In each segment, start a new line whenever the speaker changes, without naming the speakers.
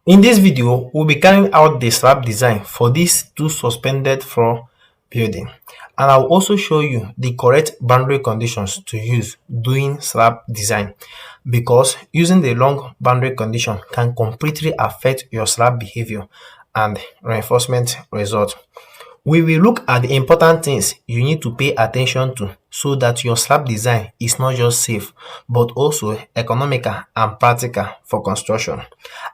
In this video, we'll be carrying out the slab design for these two suspended floor building, and I'll also show you the correct boundary conditions to use doing slab design, because using the long boundary condition can completely affect your slab behavior and reinforcement result. We will look at the important things you need to pay attention to so that your slab design is not just safe but also economical and practical for construction.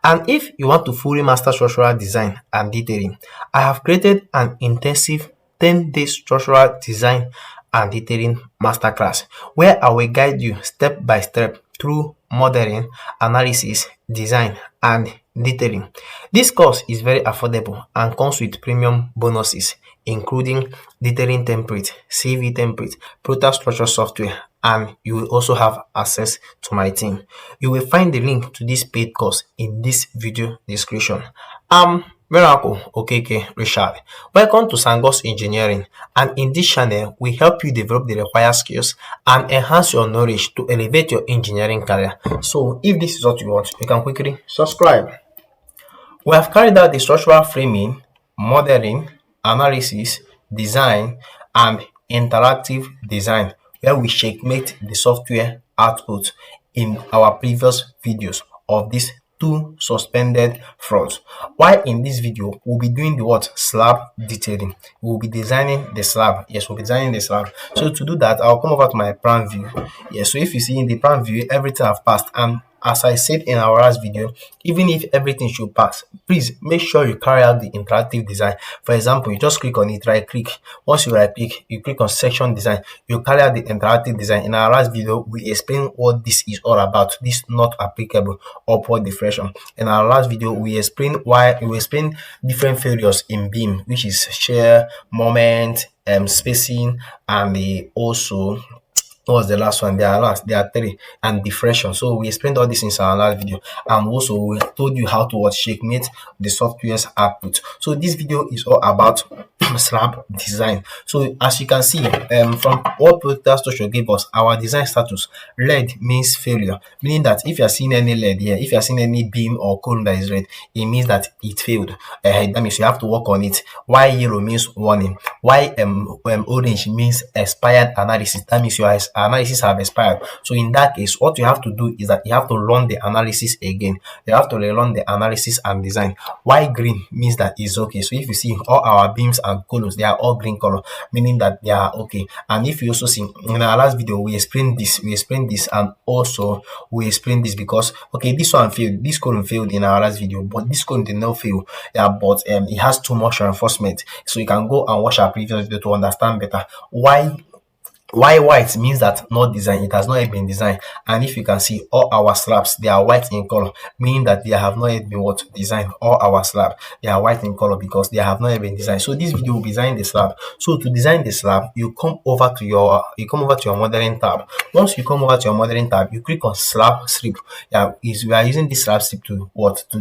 And if you want to fully master structural design and detailing, I have created an intensive 10-day structural design and detailing masterclass where I will guide you step by step through modeling, analysis, design, and detailing. This course is very affordable and comes with premium bonuses including detailing template, CV template, ProtaStructure software, and you will also have access to my team. You will find the link to this paid course in this video description. Miracle Okeke Richard. Welcome to SamGoz Engineering, and in this channel, we help you develop the required skills and enhance your knowledge to elevate your engineering career. So, if this is what you want, you can quickly subscribe. We have carried out the structural framing, modeling, analysis, design, and interactive design, where we checkmate the software output in our previous videos of these two suspended floors. While in this video, we'll be doing the what? Slab detailing. We'll be designing the slab. Yes, we'll be designing the slab. So to do that, I'll come over to my plan view. Yes, so if you see in the plan view, everything I've passed, and as I said in our last video, even if everything should pass, please make sure you carry out the interactive design. For example, you just click on it, right click. Once you right click, you click on section design, you carry out the interactive design. In our last video, we explain what this is all about. This not applicable upward deflection. In our last video, we explain different failures in beam, which is shear, moment, spacing, and the also what was the last one? There are three, and diffraction. So we explained all this in our last video, and also we told you how to checkmate the software's output. So this video is all about slab design. So as you can see, from what ProtaStructure gave us, our design status, red means failure, meaning that if you are seeing any lead here, if you are seeing any beam or column that is red, it means that it failed. That means you have to work on it. Why yellow means warning. Why orange means expired analysis. That means your analysis have expired. So in that case, what you have to do is that you have to run the analysis again. You have to rerun the analysis and design. Why green means that it's okay. So if you see all our beams and columns, they are all green color, meaning that they are okay. And if you also see in our last video, we explained this, and also we explained this because okay, this one failed, this column failed in our last video, but this column did not fail. Yeah, but it has too much reinforcement. So you can go and watch our previous video to understand better why white means that not design, it has not yet been designed. And if you can see all our slabs, they are white in color, meaning that they have not yet been what designed. All our slab, they are white in color because they have not yet been designed. So this video will be designing the slab. So to design the slab, you come over to your modeling tab. Once you come over to your modeling tab, you click on slab strip. Yeah, we are using this slab strip to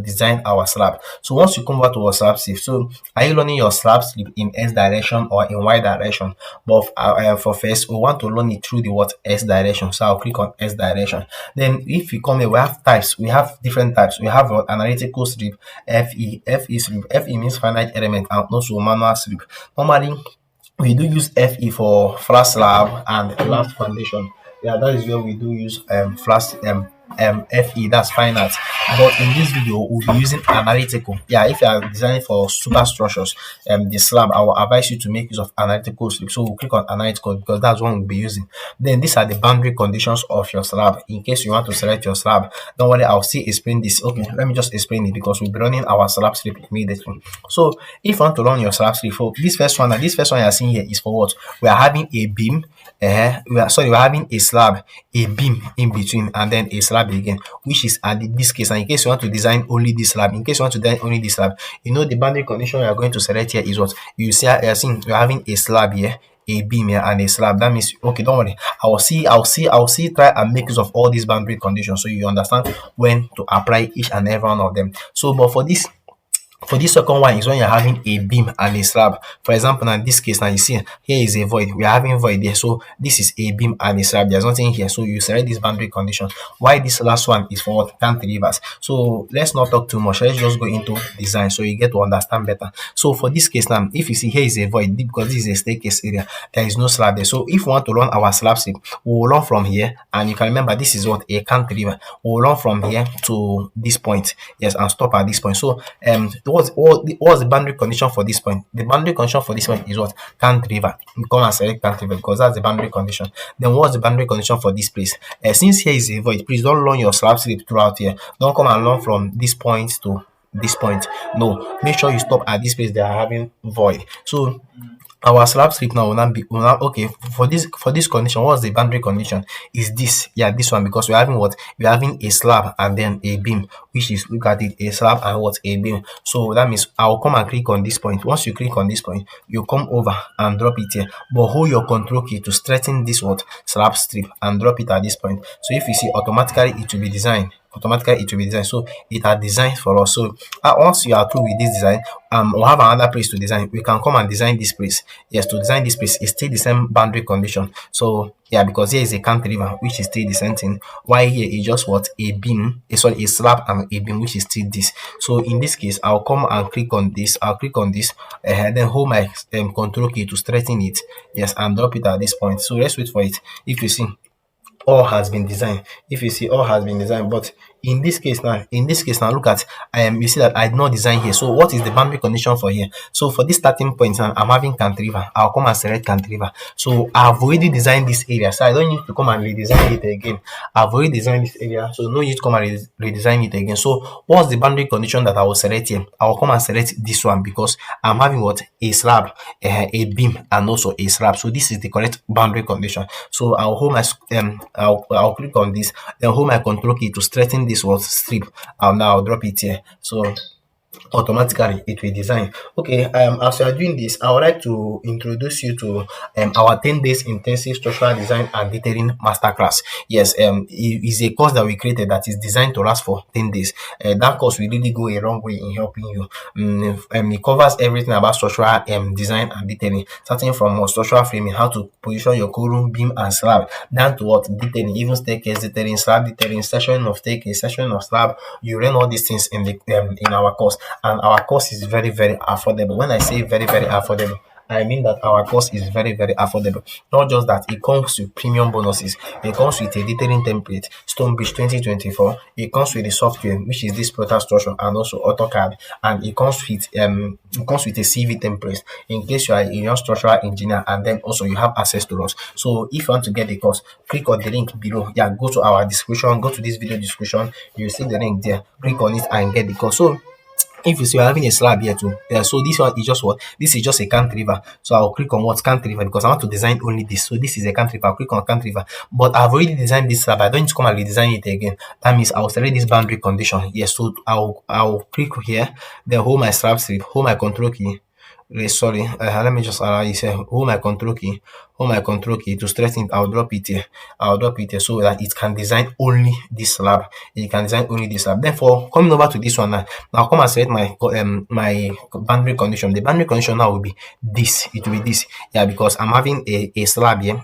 design our slab. So once you come over to our slab strip, so are you running your slab strip in X direction or in Y direction? But for first, we want to run it through the S direction. So I'll click on S direction. Then if you come here, we have types. We have different types. We have analytical strip, FE strip. FE means finite element, and also manual strip. Normally, we do use FE for flat slab and flat foundation. Yeah, that is where we do use flat FE, that's finite. But in this video, we'll be using analytical. Yeah, if you are designing for superstructures, the slab, I will advise you to make use of analytical strip. So we'll click on analytical because that's what we'll be using. Then these are the boundary conditions of your slab. In case you want to select your slab, don't worry, I'll still explain this. Okay, let me just explain it because we'll be running our slab strip immediately. So if you want to run your slab strip, for this first one you are seeing here is for what? We are having a beam. We're having a slab, a beam in between, and then a slab again, which is at this case. And in case you want to design only this slab, you know the boundary condition you are going to select here is what you see. You're seeing you're having a slab here, a beam here, and a slab. That means okay, don't worry, I'll see try and make use of all these boundary conditions so you understand when to apply each and every one of them. So but For this second one is when you're having a beam and a slab. For example, now in this case, now you see here is a void. We are having void there. So this is a beam and a slab. There's nothing here. So you select this boundary condition. Why this last one is for what? Cantilevers. So let's not talk too much. Let's just go into design so you get to understand better. So for this case now, if you see here is a void because this is a staircase area, there is no slab there. So if we want to run our slab strip, we will run from here, and you can remember this is what? A cantilever. We will run from here to this point. Yes, and stop at this point. So what's the boundary condition for this point? The boundary condition for this point is what? Cantilever. You come and select cantilever because that's the boundary condition. Then what's the boundary condition for this place? Since here is a void, please don't run your slab strip throughout here. Don't come and run from this point to this point. No, make sure you stop at this place they are having void. So our slab strip now will now okay, for this condition, what's the boundary condition? Is this, yeah, this one, because we're having what? We're having a slab and then a beam, which is, look at it, a slab and what? A beam. So that means I'll come and click on this point. Once you click on this point, you come over and drop it here, but hold your control key to straighten this what? Slab strip, and drop it at this point. So if you see, automatically it will be designed. So it are designed for us. So once you are through with this design, we'll have another place to design. We can come and design this place. Yes, to design this place is still the same boundary condition. So yeah, because here is a cantilever, which is still the same thing. Why here is just what? A beam, sorry, a slab and a beam, which is still this. So in this case, I'll come and click on this. I'll click on this, and then hold my control key to straighten it. Yes, and drop it at this point. So let's wait for it. If you see, all has been designed. If you see, all has been designed, but in this case now, look at, you see that I did not design here. So what is the boundary condition for here? So for this starting point now, I'm having cantilever. I'll come and select cantilever. So I've already designed this area, so I don't need to come and redesign it again. I've already designed this area, so no need to come and redesign it again. So what's the boundary condition that I will select here? I will come and select this one because I'm having what? A slab, a beam, and also a slab. So this is the correct boundary condition. So I'll hold my I'll click on this, then hold my control key to straighten this what? Strip. Now I'll drop it here. So automatically it will design. Okay, as you are doing this, I would like to introduce you to our 10 days intensive structural design and detailing masterclass. Yes, it is a course that we created that is designed to last for 10 days. That course will really go a long way in helping you. It covers everything about structural design and detailing, starting from structural framing, how to position your column, beam, and slab, down to what? Detailing, even staircase detailing, slab detailing, section of staircase, section of slab. You learn all these things in the in our course. And our course is very, very affordable. When I say very, very affordable, I mean that our course is very, very affordable. Not just that, it comes with premium bonuses. It comes with a detailing template, Stonebridge 2024. It comes with the software, which is this ProtaStructure and also AutoCAD, and it comes with a CV template in case you are a young structural engineer, and then also you have access to us. So if you want to get the course, click on the link below. Yeah, go to our description, go to this video description. You see the link there. Click on it and get the course. So if you see, we're having a slab here too. Yeah, so this one is just what? This is just a cantilever. So I'll click on what? Cantilever, because I want to design only this. So this is a cantilever. I'll click on cantilever. But I've already designed this slab. I don't need to come and redesign it again. That means I'll select this boundary condition. Yes, so I'll click here, then hold my slab strip, hold my control key. Sorry, let me just allow you say hold my control key to straighten it. I'll drop it here. So that it can design only this slab. It can design only this slab. Therefore, coming over to this one now, I'll come and select my my boundary condition. The boundary condition now will be this. It will be this. Yeah, because I'm having a slab here,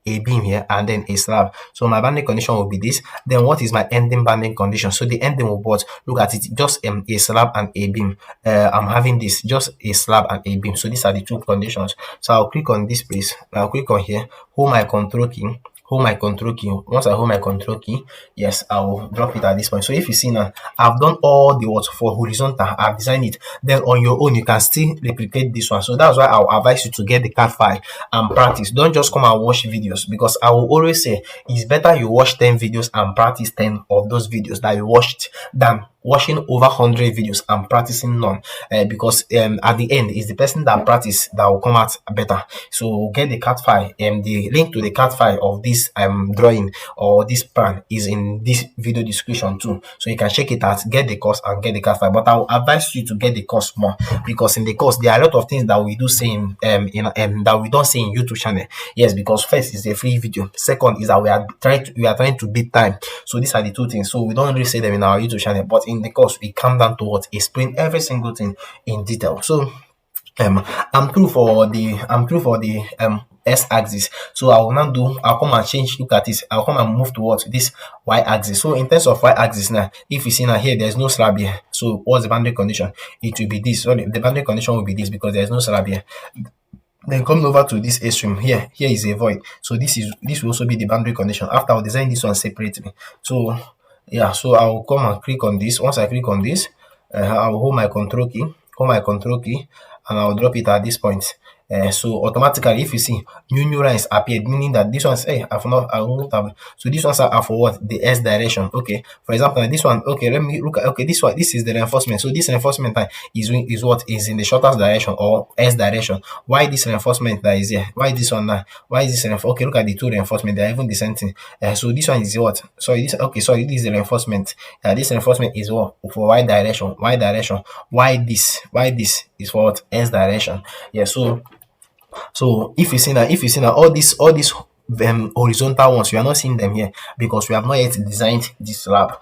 a beam here, and then a slab. So my boundary condition will be this. Then what is my ending boundary condition? So the ending will be what? Look at it, just a slab and a beam. I'm having this, just a slab and a beam. So these are the two conditions. So I'll click on this place. I'll click on here, hold my control key. Once I hold my control key, yes, I will drop it at this point. So if you see now, I've done all the what for horizontal, I've designed it. Then on your own, you can still replicate this one. So that's why I'll advise you to get the CAD file and practice. Don't just come and watch videos, because I will always say it's better you watch 10 videos and practice 10 of those videos that you watched than watching over 100 videos and practicing none, because at the end it's the person that practice that will come out better. So get the CAD file, the link to the CAD file of this drawing or this plan is in this video description too, so you can check it out, get the course and get the CAD file. But I will advise you to get the course more, because in the course there are a lot of things that we do say that we don't say in YouTube channel. Yes, because first is a free video, second is that we are trying to beat time. So these are the two things, so we don't really say them in our YouTube channel, but in in the course we come down to what explain every single thing in detail. So um I'm through for the x-axis. So I'll come and change, look at this, I'll come and move towards this y-axis. So in terms of y-axis now, if you see now here there's no slab here, so what's the boundary condition? It will be this. So the boundary condition will be this because there's no slab here. Then coming over to this extreme here, here is a void. So this will also be the boundary condition. After I'll design this one separately. So yeah, so I'll come and click on this. Once I click on this, I'll hold my control key, and I'll drop it at this point. So automatically, if you see new lines appeared, meaning that this one's I won't have. So these ones are for what? The S direction. Okay. For example, this one. Okay, let me look at. Okay, this one. This is the reinforcement. So this reinforcement line is what is in the shortest direction or S direction. Why this reinforcement that is here? Why this one now? Why is this reinforcement? Okay, look at the two reinforcement. They are even the same thing. So this one is what? Sorry, this. Okay, sorry. This is the reinforcement. This reinforcement is what for Y direction. Y direction. Why this? Why this is for what? S direction. Yeah. So if you see now all these horizontal ones, you are not seeing them here because we have not yet designed this slab.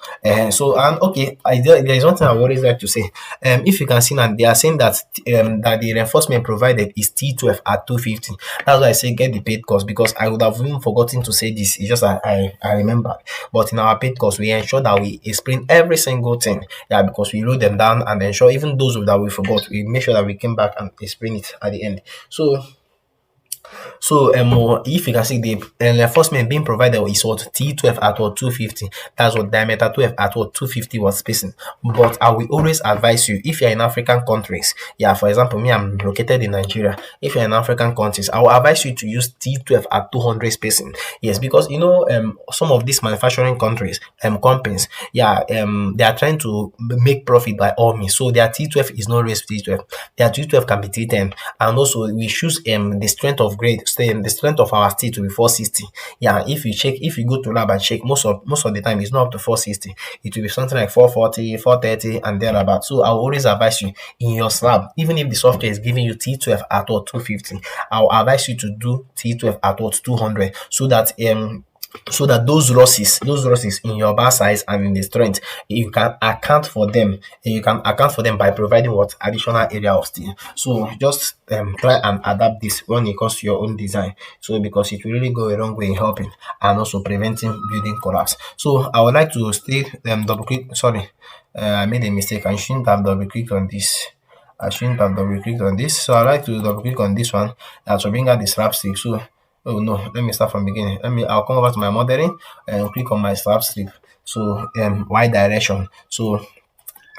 So and okay, there is one thing I would always like to say. If you can see now, they are saying that that the reinforcement provided is T12 at 250. That's why I say get the paid course, because I would have even forgotten to say this. It's just that I remember. But in our paid course, we ensure that we explain every single thing. Yeah, because we wrote them down and ensure even those that we forgot, we make sure that we came back and explain it at the end. So if you can see the reinforcement being provided is what T12 at what 250. That's what diameter 12 at what 250 was spacing. But I will always advise you, if you're in African countries, yeah, for example, me, I'm located in Nigeria. If you're in African countries, I will advise you to use T12 at 200 spacing. Yes, because some of these manufacturing countries, companies, yeah, they are trying to make profit by all means. So their T12 is not raised T12. Their T12 can be T10, and also we choose the strength of grade, the strength of our steel to be 460. Yeah, if you go to lab and check, most of the time it's not up to 460. It will be something like 440, 430, and thereabout. So I will always advise you in your slab, even if the software is giving you T12 at what 250, I will advise you to do T12 at what 200, so that those losses in your bar size and in the strength, you can account for them. You can account for them by providing what additional area of steel. So just try and adapt this when it comes to your own design. So because it will really go a long way in helping and also preventing building collapse. So I would like to still double click. Sorry, I made a mistake. I shouldn't have double clicked on this. So I like to double click on this one to bring out the slapstick. So oh no, let me start from beginning. I'll come over to my modeling and click on my slab strip. So Y direction. So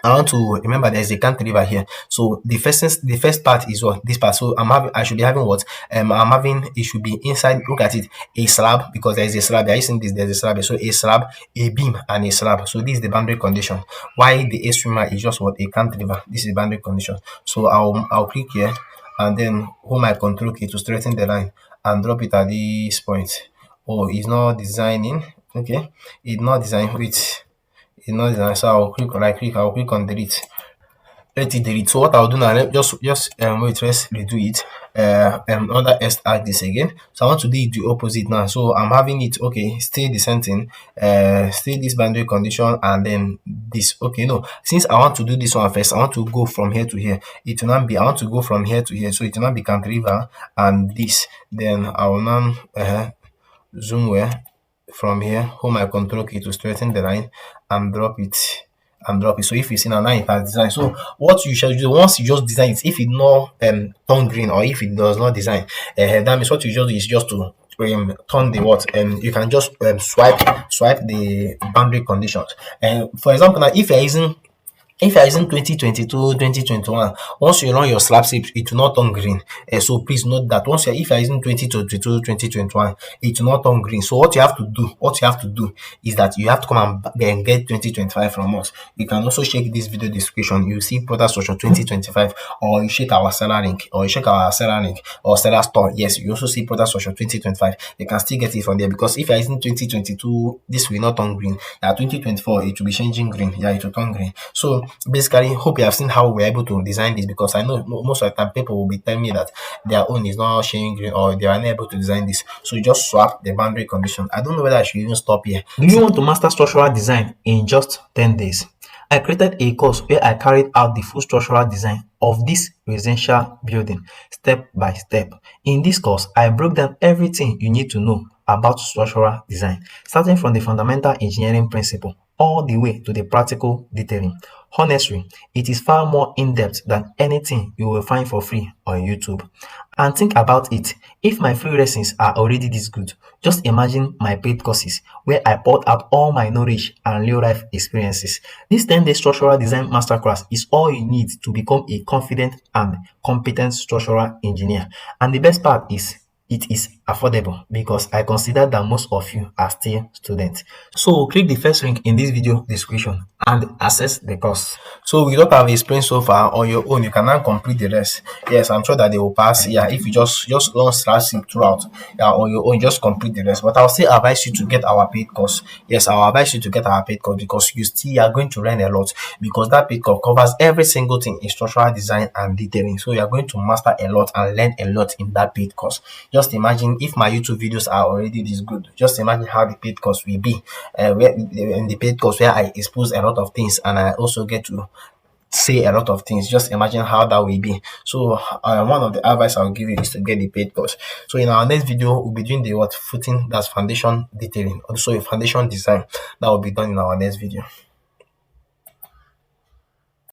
I want to remember there's a cantilever here. So the first part is what this part. So I should be having what it should be inside. Look at it, a slab, because there is a slab. Are you seeing this? There's a slab. So a slab, a beam, and a slab. So this is the boundary condition. Why the extremer is just what a cantilever. This is the boundary condition. So I'll click here and then hold my control key to straighten the line and drop it at this point. Oh, it's not designing. Okay, it's not designing. Wait. So I'll click on delete. Let it delete. So what I'll do now, just wait, let's redo it. Under S add this again. So I want to do the opposite now. So I'm having it, okay, still the same thing, still this boundary condition, and then this. Okay, no, since I want to do this one first, I want to go from here to here. It will not be, I want to go from here to here, so it will not be cantilever and this. Then I will now zoom where from here, hold my control key to straighten the line and drop it. So if you see now it has designed. So what you should do once you just design it, if it not turn green or if it does not design, that means what you just do is just to turn the what, you can just swipe the boundary conditions. And for example, now if you're using 2022, 2021, once you run your slab strip, it will not turn green. So please note that if you're using 2022, 2021, it will not turn green. So what you have to do is that you have to come and get 2025 from us. You can also check this video description. You see ProtaStructure 2025, or you check our seller link, or seller store. Yes, you also see ProtaStructure 2025. You can still get it from there, because if you're using 2022, this will not turn green. 2024, it will be changing green. It will turn green. So basically, hope you have seen how we're able to design this, because I know most of the time people will be telling me that their own is not showing green or they are unable to design this. So you just swap the boundary condition. I don't know whether I should even stop here.
Do you want to master structural design in just 10 days?
I created a course where I carried out the full structural design of this residential building step by step. In this course, I broke down everything you need to know about structural design, starting from the fundamental engineering principle all the way to the practical detailing. Honestly, it is far more in-depth than anything you will find for free on YouTube. And think about it, if my free lessons are already this good, just imagine my paid courses where I poured out all my knowledge and real-life experiences. This 10-day structural design masterclass is all you need to become a confident and competent structural engineer. And the best part is, it is affordable because I consider that most of you are still students. So click the first link in this video description and access the course. So with what I've explained so far on your own, you can now complete the rest. Yes, I'm sure that they will pass. Yeah, if you just learn slash throughout, yeah, on your own, just complete the rest. But I'll still advise you to get our paid course. Yes, I'll advise you to get our paid course because you still are going to learn a lot, because that paid course covers every single thing in structural design and detailing. So you are going to master a lot and learn a lot in that paid course. Just imagine if my YouTube videos are already this good. Just imagine how the paid course will be. Where in the paid course where I expose a lot of things and I also get to say a lot of things. Just imagine how that will be. So one of the advice I'll give you is to get the paid course. So in our next video, we'll be doing the footing, that's foundation detailing, also a foundation design. That will be done in our next video.